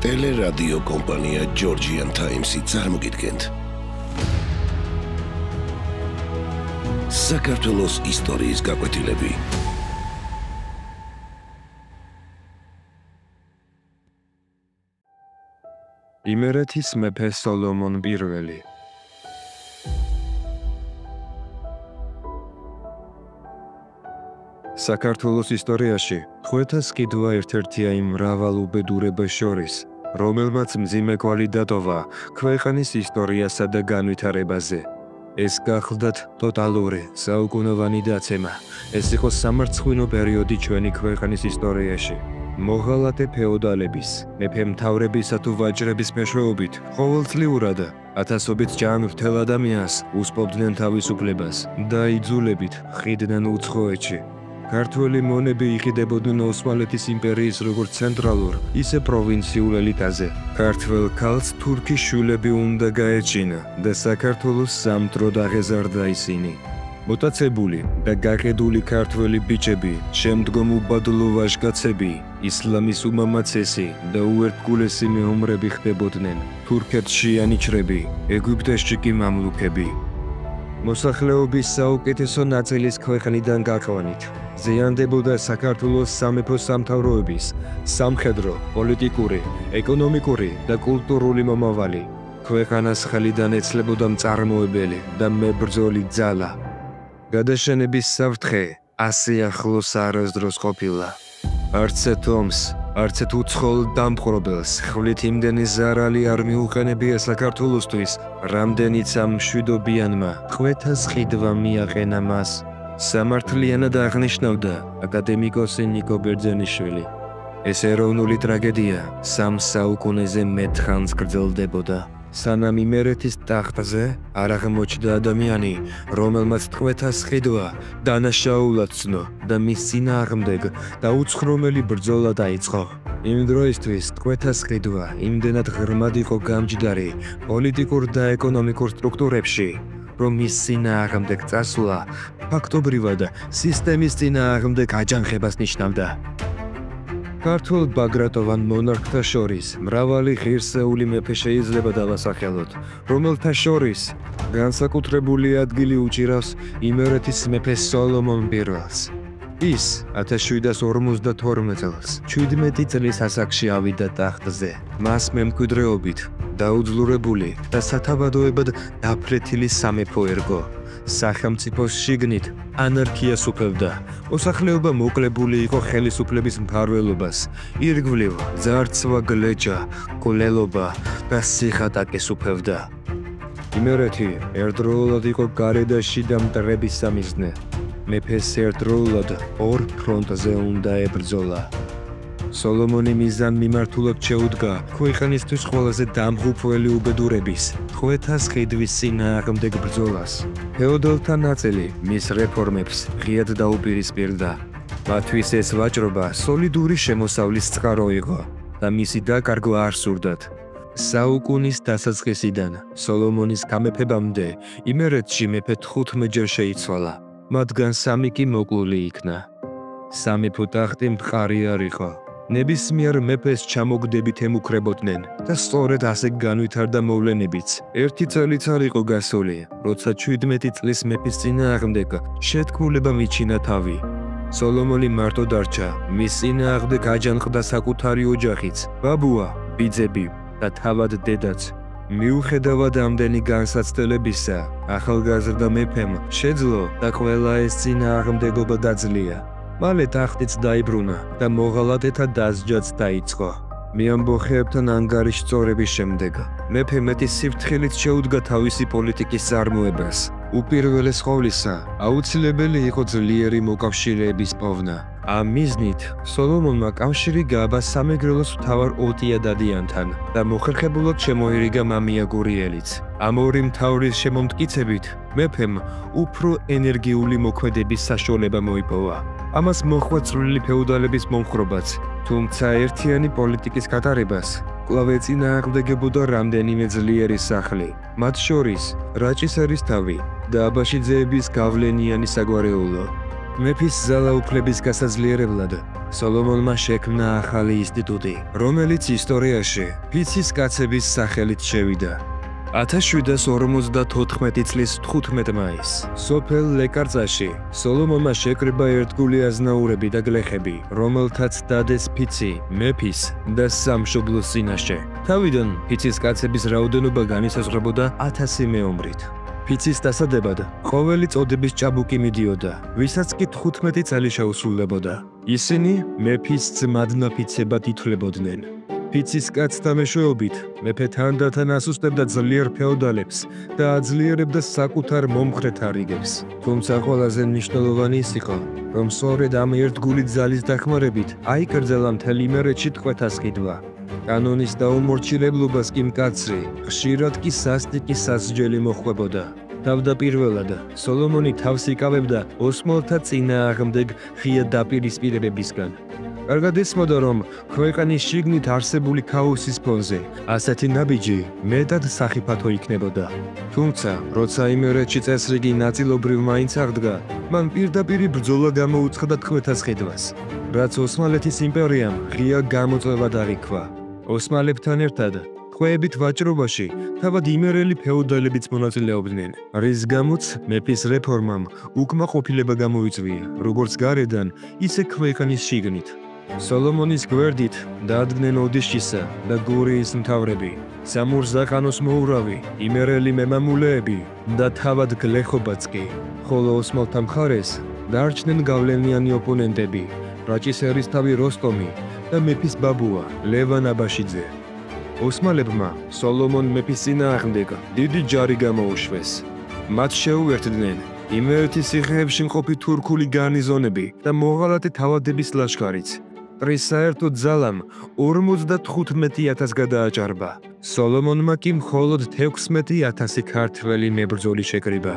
ტელერადიო კომპანია Georgian Times-ი წარმოგიდგენთ. საქართველოს ისტორიის გაკვეთილები. იმერეთის მეფე სოლომონ პირველი. საქართველოს ისტორიაში ხვეთას კიდვა ერთ-ერთია იმ მრავალ უბედურებას შორის, რომელმაც მძიმე კვალი დატოვა ქვეყნის ისტორიასა და განვითარებაზე. ეს გახლდათ ტოტალური, საუკუნოვანი დაცემა. ეს იყო სამარცხვინო პერიოდი ჩვენი ქვეყნის ისტორიაში. მოღალატე ფეოდალების, მეფე-მთავრებისა თუ ვაჭრების მეშვეობით ყოველწლიურად ათასობით ჯანმრთელ ადამიანს უსპობდნენ თავისუფლებას და იძულებით ხიდდნენ უცხოეთში. ქართველი მონები იყიდებოდნენ ოსმალეთის იმპერიის როგორც ცენტრალურ, ისე პროვინციულ ელიტაზე. ქართველ ქალს თურქის შვილები უნდა გაეჩინა და საქართველოს სამტროდ აღეზარდა ისინი. მოტაცებული და გაყიდული ქართველი ბიჭები, შემდგომ უბადლო ვაჟკაცები, ისლამის უმამაცესი და უერთგულესი მეომრები ხდებოდნენ. თურქეთში ანიჩრები, ეგვიპტეში კი მამლუქები. მოსახლეობის საუკეთესო ნაწილის ქვეყნიდან გაყვანით ზიანდებოდა საქართველოს სამეფო სამთავროების, სამხედრო, პოლიტიკური, ეკონომიკური და კულტურული მომავალი. ქვეყანას ხელიდან ეცლებოდა მწარმოებელი და მებრძოლი ძალა. გადაშენების საფრთხე ასე ახლოს არასდროს ყოფილა. არც ერთ ომს, არც ერთ უცხოელ დამპყრობელს ხვლით იმდენი ზარალი არ მიუყენებია საქართველოსთვის, რამდენიც ამ მშვიდობიანმა ხვეთას ყიდვა მიაყენა მას. სამართლიანად აღნიშნავდა აკადემიკოსი ნიკო ბერძენიშვილი. ეს ეროვნული ტრაგედია 3 საუკუნეზე მეტ ხანს გრძელდებოდა. სანამ იმერეთის ტახტზე არ აღმოჩნდა ადამიანი, რომელმაც ხვეთას ყიდვა დანაშაულად ცნო და მის წინააღმდეგ დაუცხრომელი ბრძოლა დაიწყო. იმ დროისთვის ხვეთას ყიდვა იმდენად ღრმად იყო გამჯდარი პოლიტიკურ და ეკონომიკურ სტრუქტურებში, რომ მის წინააღმდეგ წასვლა ფაქტობრივად სისტემის წინააღმდეგ აჯანყებას ნიშნავდა. ქართულ ბაგრატოვან მონარქთა შორის მრავალი ღირსეული მეფე შეიძლება დავასახელოთ, რომელთა შორის განსაკუთრებული ადგილი უჭირავს იმერეთის მეფე სოლომონ პირველს. ის 1752 წელს 17 წლის ასაკში ავიდა ტახტზე. მას მემკვიდრეობით დაუძლურებული და სათავადოებად დაფლეთილი სამეფო ერგო. სახელმწიფოს შიგნით ანარქიას უფევდა. მოსახლეობა მოკლებული იყო ხელისუფლების მფარველობას. ირგვლივ ძარცვა გლეჯა, გულელობა და სიხატაკეს უფევდა. იმერეთი ერთდროულად იყო გარე და შიდა მტრების სამიზნე. მეფეს ერთდროულად ორ ფრონტზე უნდა ებრძოლა. სოლომონი მიზანმიმართულად შეუდგა ქვეყნისთვის ყველაზე დამღუპველი უბედურების, ხვეთას ყიდვის წინააღმდეგ ბრძოლას. ფეოდალთა ნაწილი მის რეფორმებს ღიად დაუპირისპირდა. მათთვის ეს ვაჭრობა სოლიდური შემოსავლის წყარო იყო და მისი დაკარგვა არ სურდათ. საუკუნის დასაწყისიდან სოლომონის გამეფებამდე იმერეთში მეფე 15-ჯერ შეიცვალა, მათგან 3 კი მოკლული იქნა. სამეფო ტახტი მყარი არ იყო. ნებისმიერ მეფეს ჩამოგდებით ემუქრებოდნენ და სწორედ ასე განვითარდა მოვლენებიც. 1 წელიც არ იყო გასული, როცა 17 წლის მეფის წინააღმდეგ შეთქმულება მიჩინა თავი. სოლომონი მარტო დარჩა, მის წინააღმდეგ აჯანყდა საკუთარი ოჯახიც, ბაბუა, ბიძები და თავად დედაც. მიუხედავად ამდენი განსაცდელებისა, ახალგაზრდა მეფემ შეძლო და ყველა ეს წინააღმდეგობა დაძლია. მალე ტახტიც დაიბრუნა და მოღალატეთა დასჯაც დაიწყო. მეამბოხეებთან ანგარიშ სწორების შემდეგ მეფე მეტი სიფრთხილით შეუდგა თავისი პოლიტიკის წარმოებას. უპირველეს ყოვლისა, აუცილებელი იყო ძლიერი მოკავშირეების პოვნა. ამ მიზნით სოლომონმა კავშირი გააბა სამეგრელოს მთავარ ოტია დადიანთან და მოხერხებულად შემოირიგა მამია გურიელიც. ამ ორი მთავრის შემომტკიცებით მეფემ უფრო ენერგიული მოქმედების საშუალება მოიპოვა. ამას მოჰყვა წვრილი ფეოდალების მომხრობაც, თუმცა ერთიანი პოლიტიკის გატარებას კვლავ ეწინააღმდეგებოდა რამდენიმე ძლიერი სახლი, მათ შორის რაჭის ერისთავი და აბაშიძეების გავლენიანი საგვარეულო. მეფის ძალაუფლების გასაძლიერებლად სოლომონმა შექმნა ახალი ინსტიტუტი, რომელიც ისტორიაში ფიცის კაცების სახელით შევიდა. 1754 წლის 15 მაისს სოფელ ლეკარწაში სოლომონმა შეკრიბა ერთგული აზნაურები და გლეხები, რომელთაც დადეს ფიცი მეფის და სამშობლოს წინაშე. თავიდან ფიცის კაცების რაოდენობა განისაზღვრებოდა 1000 მეომრით. ფიცის დასადებად ყოველი წოდების ჭაბუკი მიდიოდა, ვისაც კი 15 წელი შეუსრულდებოდა. ისინი მეფის ძმადნა ფიცებად ითვლებოდნენ. ფიცის კაცთა მეშვეობით მეფე თანდათან ასუსტებდა ძლიერ ფეოდალებს და აძლიერებდა საკუთარ მომხრეთა რიგებს. თუმცა ყველაზე მნიშვნელოვანი ის იყო, რომ სწორედ ამ ერთგული ძალის დახმარებით აიკრძალა მთელ იმერეთში ტყვეთას ყიდვა. კანონის დაუმორჩილებლობას კი მკაცრი, ხშირად კი სასტიკი სასჯელი მოჰყვებოდა. თავდაპირველად სოლომონი თავს იკავებდა ოსმალთა წინააღმდეგ ღია დაპირისპირებებისგან. კარგად ესმოდა, რომ ქვეყნის შიგნით არსებული ქაოსის ფონზე ასეთი ნაბიჯი მეტად სახიფათო იქნებოდა. თუმცა, როცა იმერეთში წესრიგი ნაწილობრივ მაინც აღდგა, მან პირდაპირ ბრძოლა გამოუცხადა ტყვეთას ყიდვას, რაც ოსმალეთის იმპერიამ ღია გამოწვევა დაიქვა. ოსმალებთან ერთად ტყვეებით ვაჭრობაში თავად იმერელი ფეოდალებიც მონაწილეობდნენ, რის გამოც მეფის რეფორმამ უკმაყოფილება გამოიწვია, როგორც გარედან, ისე ქვეყნის შიგნით. სოლომონის გვერდით დაადგნენ ოდიშისა და გურიის მთავრები, სამურზაყანოს მოურავი, იმერელი მემამულეები და თავად გლეხობაც კი, ხოლო ოსმალთა მხარეს დარჩნენ გავლენიანი ოპონენტები, რაჭის ერისთავი როსტომი და მეფის ბაბუა ლევან აბაშიძე. ოსმალებმა სოლომონ მეფის წინააღმდეგ დიდი ჯარი გამოუშვეს. მათ შეუერთდნენ იმერეთის ციხეებში მყოფი თურქული გარნიზონები და მოღალატე თავადების ლაშქარიც. ტრის საერთო ძალამ 55000 გადააჭარბა. სოლომონმა კი მხოლოდ 16000 ქართველი მებრძოლი შეკრიბა.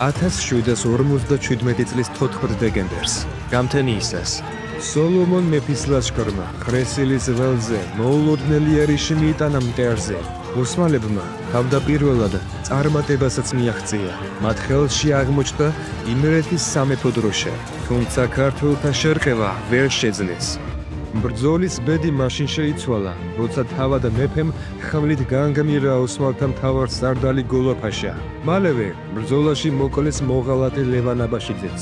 1757 წლის 4 დეკემბერს, გამთენიისას, სოლომონ მეფის ლაშქარმა ხრესილის ველზე მოულოდნელი ერიში მიიტანა მტერზე. ოსმალებმა თავდაპირველად წარმატებასაც მიაღწია. მათ ხელში აღმოჩნდა იმერეთის სამეფო დროშა, თუმცა ქართველთა შერყევა ვერ შეძლეს. ბრძოლის ბედი მაშინ შეიცვალა, როცა თავად მეფემ ხმლით გაანგმირა ოსმალთა მთავარ სარდალი გოლაფაშა. მალევე ბრძოლაში მოკლეს მოღალატე ლევან აბაშიძეც.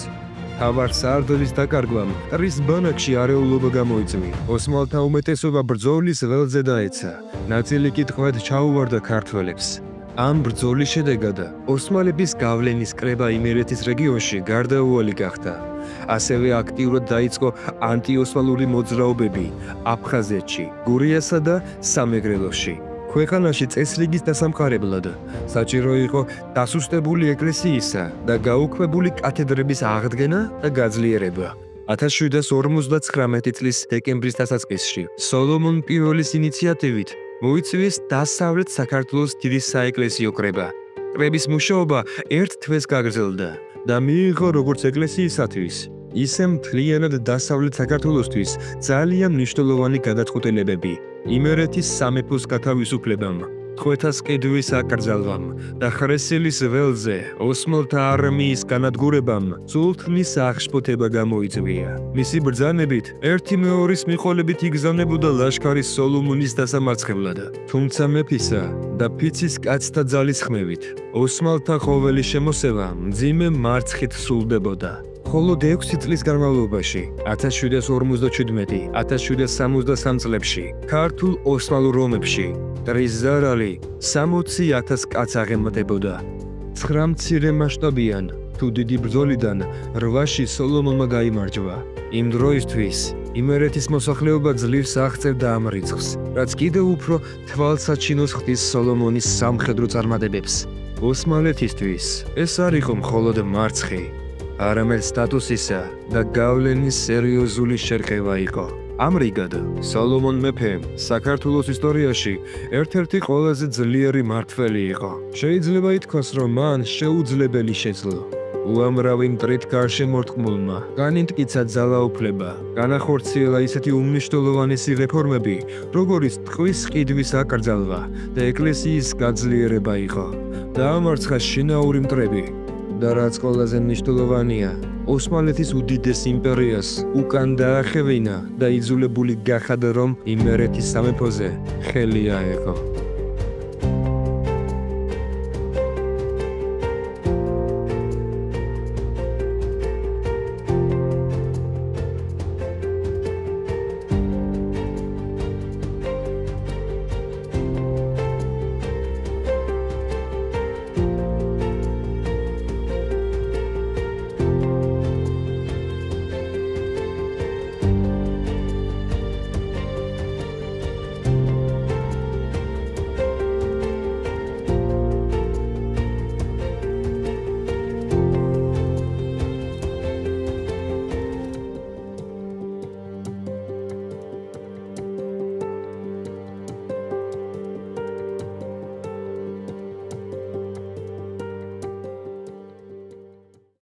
თავარ სარდლის დაკარგვამ ტრის ბანაკში არეულობა გამოიწვია. ოსმალთა უმეტესობა ბრძოლის ველზე დაეცა. ნაწილი კი ტყვედ ჩაუვარდა ქართველებს. ამ ბრძოლის შედეგად ოსმალების გავლენის კრება იმერეთის რეგიონში გარდაუვალი გახდა. ასევე აქტიურად დაიწყო ანტიოსმალური მოძრაობები აფხაზეთში, გურიასა და სამეგრელოში. ქვეყანაში წესრიგის დასამყარებლად საჭირო იყო დასუსტებული ეკლესიისა და გაუქმებული კათედრების აღდგენა და გაძლიერება. 1759 წლის დეკემბრის დასაწყისში სოლომონ პირველის ინიციატივით მოიწვიეს დასავლეთ საქართველოს დიდი საეკლესიო კრება. კრების მუშაობა ერთ თვეს გაგრძელდა და მიიღო როგორც ეკლესიისათვის, ისე მთლიანად დასავლეთ საქართველოსთვის ძალიან მნიშვნელოვანი გადაწყვეტილებები იმერეთის სამეფოს გათავისუფლებამ, ტყვეთას ყიდვის აკრძალვამ და ხრესილის ველზე ოსმალთა არმიის განადგურებამ სულთნის აღშფოთება გამოიწვია. მისი ბრძანებით ერთი მეორის მიყოლებით იგზავნებოდა ლაშქარი სოლომონის დასამარცხებლად. თუმცა მეფისა და ფიცის კაცთა ძალის ხმევით ოსმალთა ყოველი შემოსევა მძიმე მარცხით სრულდებოდა. ხოლო 6 წლის განმავლობაში 1757-1763 წლებში ქართულ ოსმალურ ომებში ტრის ზარალი 60,000 კაცს აღემატებოდა. 9 მცირე მასშტაბიან თუ დიდი ბრძოლიდან 8-ში სოლომონმა გაიმარჯვა. იმ დროისთვის იმერეთის მოსახლეობა ძლივს აღწევდა ამ რიცხვს, რაც კიდევ უფრო თვალსაჩინოს ხდის სოლომონის სამხედრო წარმატებებს. ოსმალეთისთვის ეს არ იყო მხოლოდ მარცხი, არამედ სტატუსისა და გავლენის სერიოზული შერყევა იყო. ამრიგად, სოლომონ მეფე საქართველოს ისტორიაში ერთ-ერთი ყველაზე ძლიერი მმართველი იყო. შეიძლება ითქვას, რომ მან შეუძლებელი შეძლო. უამრავი მტრით გარშემორტყმულმა განინტკიცა ძალაუფლება, განახორციელა ისეთი უმნიშვნელოვანესი რეფორმები, როგორიც ტყვის ყიდვის აკრძალვა და ეკლესიის გაძლიერება იყო. დაამარცხა შინაური მტრები და რაც ყველაზე მნიშვნელოვანია, ოსმალეთის უდიდეს იმპერიას უკან დაახევინა და იძულებული გახადა, რომ იმერეთის სამეფოზე ხელი აეღო.